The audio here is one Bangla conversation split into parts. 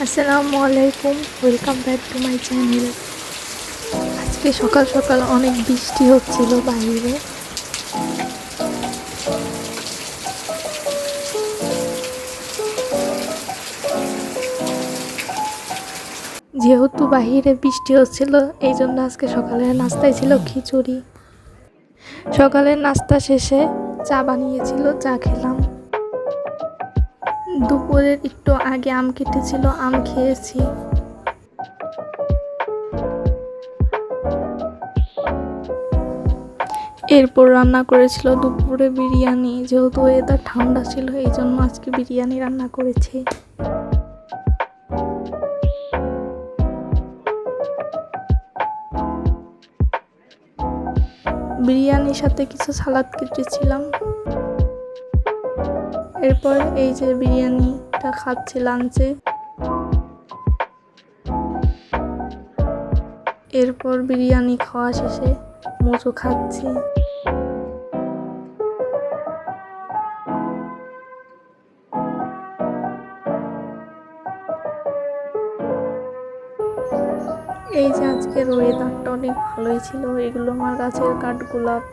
আসসালামু আলাইকুম, welcome back to my channel. আজকে সকাল সকাল অনেক বৃষ্টি হচ্ছিল বাইরে। যেহেতু বাইরে বৃষ্টি হচ্ছিল, এই জন্য আজকে সকালের নাস্তায় ছিল খিচুড়ি। সকালের নাস্তা শেষে চা বানিয়েছিল, চা খেলাম। দুপুরের একটু আগে আম কেটেছিল, আম খেয়েছি। এরপর রান্না করেছিল দুপুরে বিরিয়ানি। যেহেতু ওয়েদার ঠান্ডা ছিল, এই জন্য আজকে বিরিয়ানি রান্না করেছি। বিরিয়ানির সাথে কিছু সালাদ কেটেছিলাম। এরপর এই যে বিরিয়ানিটা খাচ্ছি লাঞ্চে। এরপর বিরিয়ানি খাওয়া শেষে মোচো খাচ্ছি। এই যে আজকের ওয়েদারটা অনেক ভালোই ছিল। এগুলো আমার গাছের কাঠগোলাপ।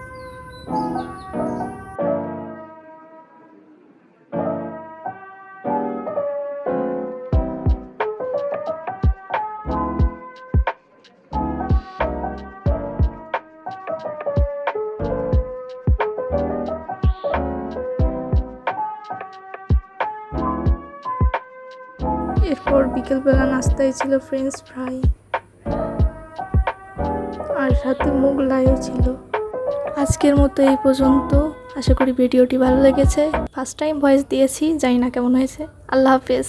এরপর বিকেলবেলা নাস্তায় ছিল ফ্রেঞ্চ ফ্রাই, আর সাথে মোগলাইও ছিল। আজকের মতো এই পর্যন্ত। আশা করি ভিডিওটি ভালো লেগেছে। ফার্স্ট টাইম ভয়েস দিয়েছি, জানি না কেমন হয়েছে। আল্লাহ হাফেজ।